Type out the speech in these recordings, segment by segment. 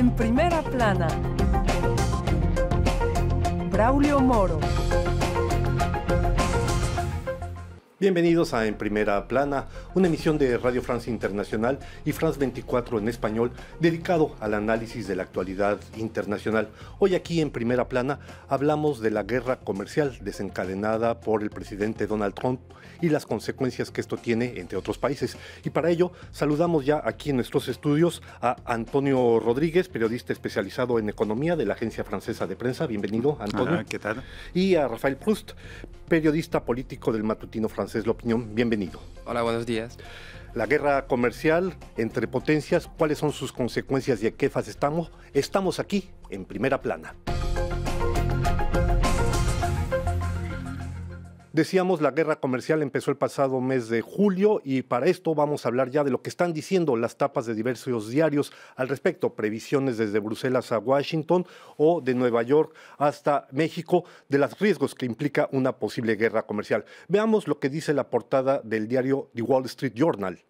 En primera plana, Braulio Moro. Bienvenidos a En Primera Plana, una emisión de Radio France Internacional y France 24 en español, dedicado al análisis de la actualidad internacional. Hoy aquí en Primera Plana hablamos de la guerra comercial desencadenada por el presidente Donald Trump y las consecuencias que esto tiene entre otros países. Y para ello saludamos ya aquí en nuestros estudios a Antonio Rodríguez, periodista especializado en economía de la Agencia Francesa de Prensa. Bienvenido, Antonio. ¿Qué tal? Y a Rafael Proust, periodista político del matutino francés La Opinión. Bienvenido. Hola, buenos días. La guerra comercial entre potencias, ¿cuáles son sus consecuencias y a qué fase estamos? Estamos aquí en Primera Plana. Decíamos, la guerra comercial empezó el pasado mes de julio y para esto vamos a hablar ya de lo que están diciendo las tapas de diversos diarios al respecto, previsiones desde Bruselas a Washington o de Nueva York hasta México de los riesgos que implica una posible guerra comercial. Veamos lo que dice la portada del diario The Wall Street Journal,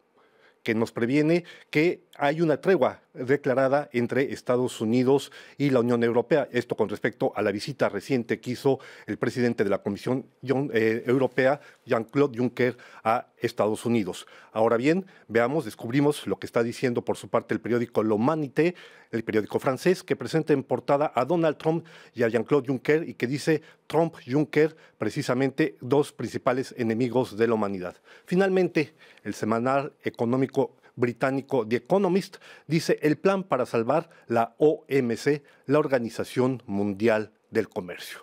que nos previene que hay una tregua declarada entre Estados Unidos y la Unión Europea. Esto con respecto a la visita reciente que hizo el presidente de la Comisión Europea, Jean-Claude Juncker, a Estados Unidos. Ahora bien, descubrimos lo que está diciendo por su parte el periódico L'Humanité, el periódico francés, que presenta en portada a Donald Trump y a Jean-Claude Juncker y que dice Trump-Juncker, precisamente dos principales enemigos de la humanidad. Finalmente, el semanal económico británico The Economist dice el plan para salvar la OMC, la Organización Mundial del Comercio.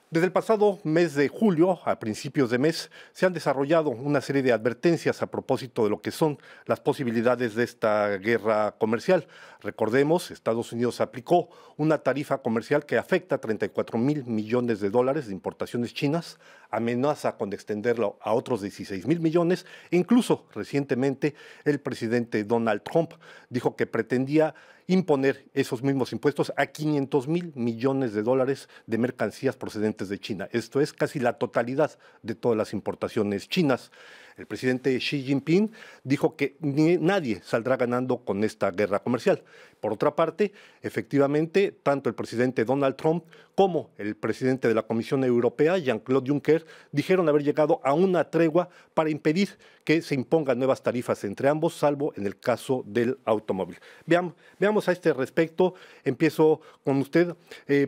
Desde el pasado mes de julio, a principios de mes, se han desarrollado una serie de advertencias a propósito de lo que son las posibilidades de esta guerra comercial. Recordemos, Estados Unidos aplicó una tarifa comercial que afecta a 34,000 millones de dólares de importaciones chinas, amenaza con extenderlo a otros 16,000 millones e incluso recientemente el presidente Donald Trump dijo que pretendía imponer esos mismos impuestos a 500,000 millones de dólares de mercancías procedentes de China. Esto es casi la totalidad de todas las importaciones chinas. El presidente Xi Jinping dijo que nadie saldrá ganando con esta guerra comercial. Por otra parte, efectivamente, tanto el presidente Donald Trump como el presidente de la Comisión Europea, Jean-Claude Juncker, dijeron haber llegado a una tregua para impedir que se impongan nuevas tarifas entre ambos, salvo en el caso del automóvil. Veamos a este respecto. Empiezo con usted,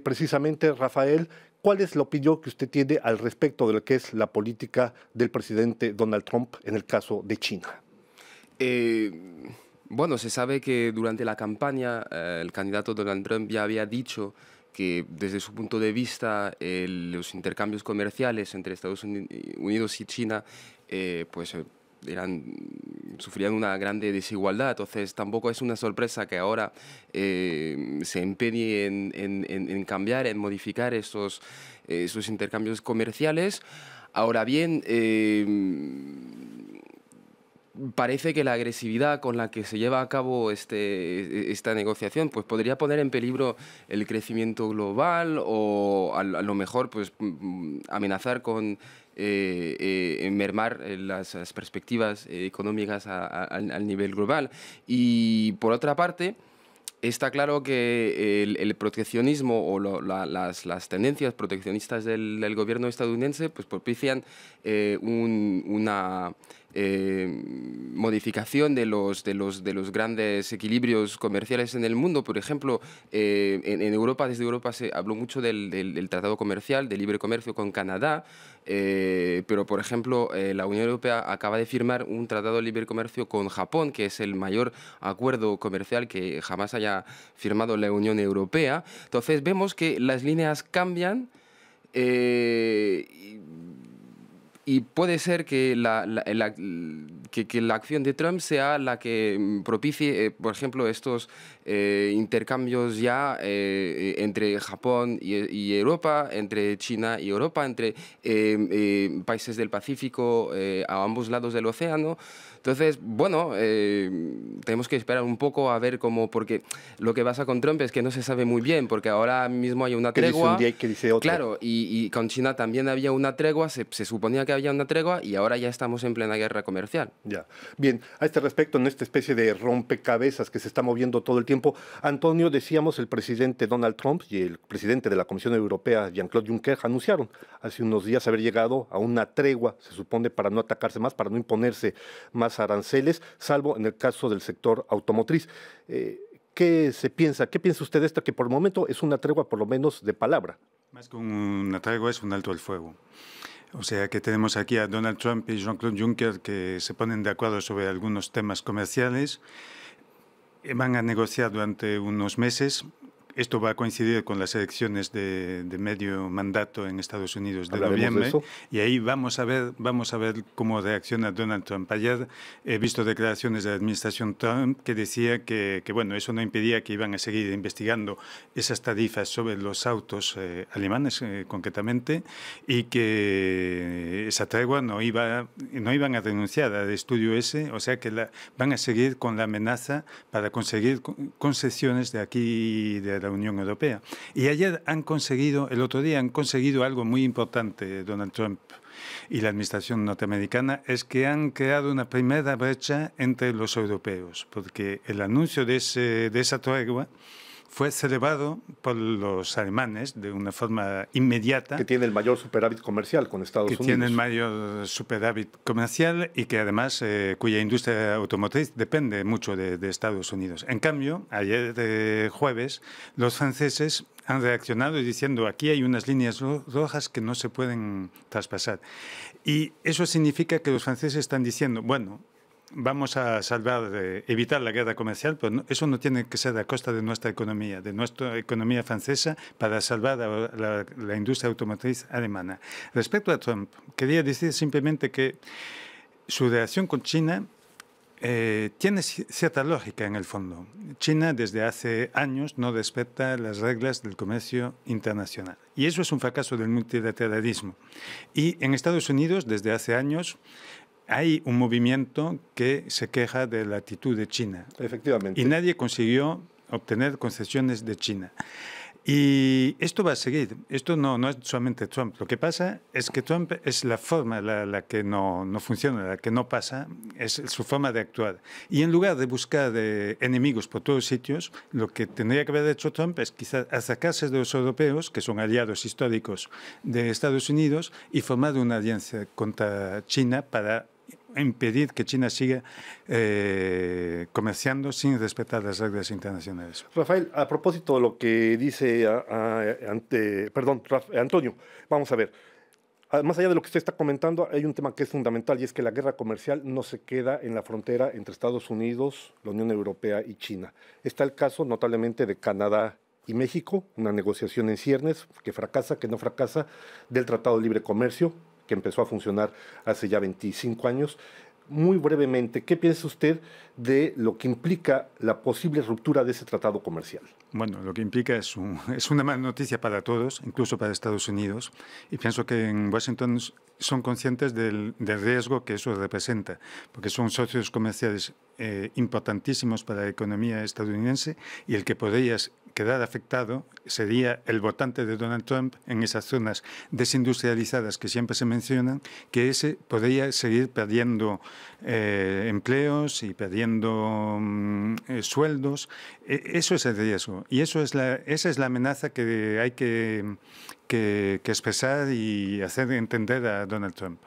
precisamente, Rafael. ¿Cuál es la opinión que usted tiene al respecto de lo que es la política del presidente Donald Trump en el caso de China? Bueno, se sabe que durante la campaña el candidato Donald Trump ya había dicho que desde su punto de vista los intercambios comerciales entre Estados Unidos y China sufrían una grande desigualdad. Entonces tampoco es una sorpresa que ahora se empeñe en cambiar, en modificar esos intercambios comerciales. Ahora bien, parece que la agresividad con la que se lleva a cabo esta negociación pues podría poner en peligro el crecimiento global o a lo mejor pues amenazar con mermar las perspectivas económicas al nivel global. Y por otra parte, está claro que el proteccionismo o las tendencias proteccionistas del gobierno estadounidense pues propician una modificación de los grandes equilibrios comerciales en el mundo. Por ejemplo, en Europa, desde Europa se habló mucho del tratado comercial, de libre comercio con Canadá, pero por ejemplo la Unión Europea acaba de firmar un tratado de libre comercio con Japón, que es el mayor acuerdo comercial que jamás haya firmado la Unión Europea. Entonces vemos que las líneas cambian y puede ser que la acción de Trump sea la que propicie, por ejemplo, estos intercambios ya entre Japón y Europa, entre China y Europa, entre países del Pacífico a ambos lados del océano. Entonces, bueno, tenemos que esperar un poco a ver cómo, porque lo que pasa con Trump es que no se sabe muy bien, porque ahora mismo hay una tregua. Que dice un día y que dice otro. Claro, y con China también había una tregua, se suponía que había una tregua y ahora ya estamos en plena guerra comercial. Ya. Bien, a este respecto, en esta especie de rompecabezas que se está moviendo todo el tiempo, Antonio, decíamos, el presidente Donald Trump y el presidente de la Comisión Europea, Jean-Claude Juncker, anunciaron hace unos días haber llegado a una tregua, se supone, para no atacarse más, para no imponerse más aranceles, salvo en el caso del sector automotriz. ¿Qué se piensa? ¿Qué piensa usted de esto? Que por el momento es una tregua, por lo menos, de palabra. Más que una tregua, es un alto el fuego. O sea que tenemos aquí a Donald Trump y Jean-Claude Juncker que se ponen de acuerdo sobre algunos temas comerciales. Van a negociar durante unos meses. Esto va a coincidir con las elecciones de medio mandato en Estados Unidos de noviembre. Y ahí vamos a ver cómo reacciona Donald Trump. Ayer he visto declaraciones de la administración Trump que decía que bueno, eso no impedía que iban a seguir investigando esas tarifas sobre los autos alemanes concretamente, y que esa tregua no iban a renunciar al estudio ese, o sea que van a seguir con la amenaza para conseguir concesiones de aquí de la Unión Europea. Y el otro día han conseguido algo muy importante, Donald Trump y la administración norteamericana, es que han creado una primera brecha entre los europeos, porque el anuncio de esa tregua fue celebrado por los alemanes de una forma inmediata. Que tiene el mayor superávit comercial con Estados Unidos. Que tiene el mayor superávit comercial y que además cuya industria automotriz depende mucho de Estados Unidos. En cambio, ayer jueves, los franceses han reaccionado diciendo aquí hay unas líneas rojas que no se pueden traspasar. Y eso significa que los franceses están diciendo, bueno, vamos a evitar la guerra comercial, pero eso no tiene que ser a costa de nuestra economía francesa, para salvar la industria automotriz alemana. Respecto a Trump, quería decir simplemente que su relación con China tiene cierta lógica en el fondo. China desde hace años no respeta las reglas del comercio internacional. Y eso es un fracaso del multilateralismo. Y en Estados Unidos desde hace años hay un movimiento que se queja de la actitud de China. Efectivamente. Y nadie consiguió obtener concesiones de China. Y esto va a seguir. Esto no es solamente Trump. Lo que pasa es que Trump es la forma la que no funciona, la que no pasa, es su forma de actuar. Y en lugar de buscar enemigos por todos sitios, lo que tendría que haber hecho Trump es quizás sacarse de los europeos, que son aliados históricos de Estados Unidos, y formar una alianza contra China para impedir que China siga comerciando sin respetar las reglas internacionales. Rafael, a propósito de lo que dice Antonio, vamos a ver. Más allá de lo que usted está comentando, hay un tema que es fundamental, y es que la guerra comercial no se queda en la frontera entre Estados Unidos, la Unión Europea y China. Está el caso notablemente de Canadá y México, una negociación en ciernes que fracasa, que no fracasa, del Tratado de Libre Comercio, que empezó a funcionar hace ya 25 años. Muy brevemente, ¿qué piensa usted de lo que implica la posible ruptura de ese tratado comercial? Bueno, lo que implica es una mala noticia para todos, incluso para Estados Unidos, y pienso que en Washington son conscientes del riesgo que eso representa, porque son socios comerciales importantísimos para la economía estadounidense, y el que podría quedar afectado sería el votante de Donald Trump en esas zonas desindustrializadas que siempre se mencionan, que ese podría seguir perdiendo empleos y perdiendo sueldos. Eso es el riesgo, y esa es la amenaza que hay que expresar y hacer entender a Donald Trump.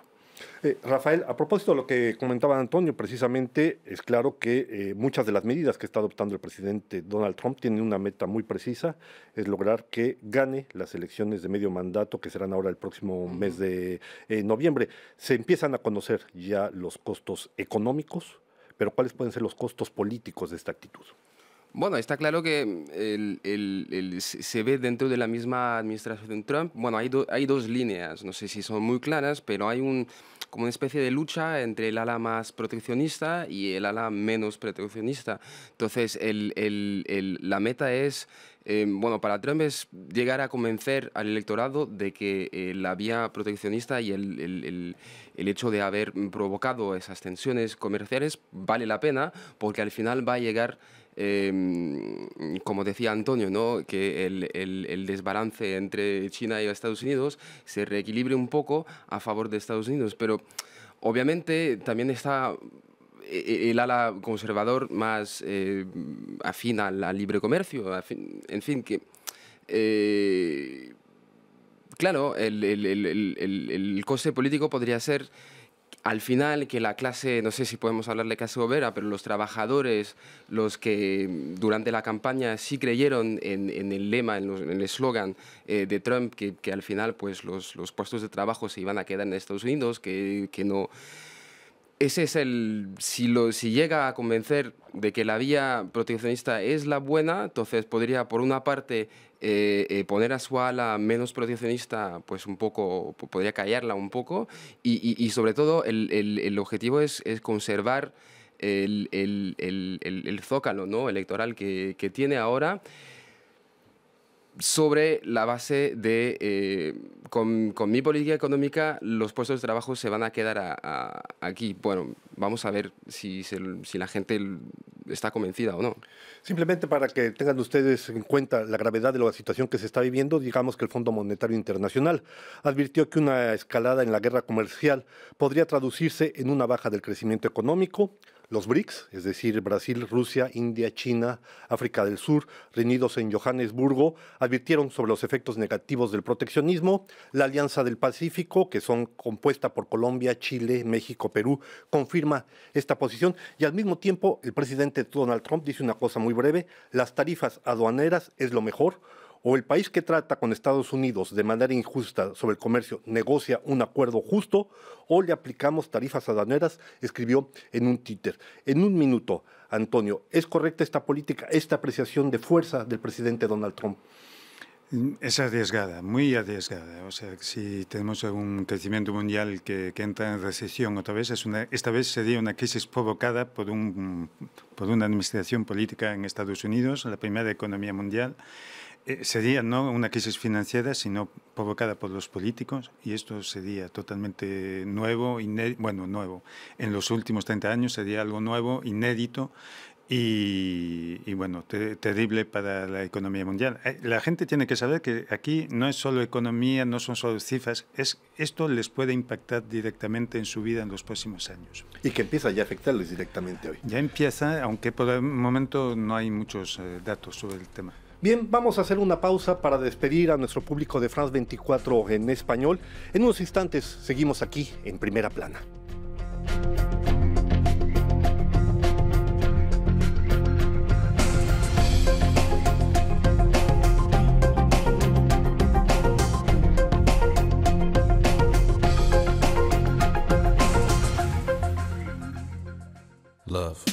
Rafael, a propósito de lo que comentaba Antonio, precisamente es claro que muchas de las medidas que está adoptando el presidente Donald Trump tienen una meta muy precisa, es lograr que gane las elecciones de medio mandato que serán ahora el próximo mes de noviembre. Se empiezan a conocer ya los costos económicos, pero ¿cuáles pueden ser los costos políticos de esta actitud? Bueno, está claro que se ve dentro de la misma administración Trump. Bueno, hay dos líneas, no sé si son muy claras, pero hay como una especie de lucha entre el ala más proteccionista y el ala menos proteccionista. Entonces, la meta es, bueno, para Trump es llegar a convencer al electorado de que la vía proteccionista y el hecho de haber provocado esas tensiones comerciales vale la pena, porque al final va a llegar, como decía Antonio, ¿no?, que el desbalance entre China y Estados Unidos se reequilibre un poco a favor de Estados Unidos. Pero obviamente también está el ala conservador más afín al libre comercio, en fin, que... claro, el coste político podría ser al final que la clase, no sé si podemos hablar de clase obrera, pero los trabajadores, los que durante la campaña sí creyeron en el lema, en el eslogan de Trump, que al final pues los puestos de trabajo se iban a quedar en Estados Unidos, que no... Ese es si llega a convencer de que la vía proteccionista es la buena, entonces podría, por una parte, poner a su ala menos proteccionista, pues un poco, podría callarla un poco, y sobre todo el objetivo es conservar el zócalo, ¿no?, electoral que tiene ahora, sobre la base de, con mi política económica, los puestos de trabajo se van a quedar aquí. Bueno, vamos a ver si la gente está convencida o no. Simplemente para que tengan ustedes en cuenta la gravedad de la situación que se está viviendo, digamos que el Fondo Monetario Internacional advirtió que una escalada en la guerra comercial podría traducirse en una baja del crecimiento económico. Los BRICS, es decir, Brasil, Rusia, India, China, África del Sur, reunidos en Johannesburgo, advirtieron sobre los efectos negativos del proteccionismo. La Alianza del Pacífico, que son compuesta por Colombia, Chile, México, Perú, confirma esta posición. Y al mismo tiempo, el presidente Donald Trump dice una cosa muy breve: las tarifas aduaneras es lo mejor. O el país que trata con Estados Unidos de manera injusta sobre el comercio negocia un acuerdo justo, o le aplicamos tarifas aduaneras, escribió en un Twitter. En un minuto, Antonio, ¿es correcta esta política, esta apreciación de fuerza del presidente Donald Trump? Es arriesgada, muy arriesgada. O sea, si tenemos un crecimiento mundial que entra en recesión otra vez, esta vez sería una crisis provocada por una administración política en Estados Unidos, la primera economía mundial. Sería no una crisis financiera, sino provocada por los políticos, y esto sería totalmente nuevo, nuevo. En los últimos 30 años sería algo nuevo, inédito, y bueno, terrible para la economía mundial. La gente tiene que saber que aquí no es solo economía, no son solo cifras, esto les puede impactar directamente en su vida en los próximos años. Y que empieza ya a afectarles directamente hoy. Ya empieza, aunque por el momento no hay muchos datos sobre el tema. Bien, vamos a hacer una pausa para despedir a nuestro público de France 24 en español. En unos instantes seguimos aquí en Primera Plana. Love.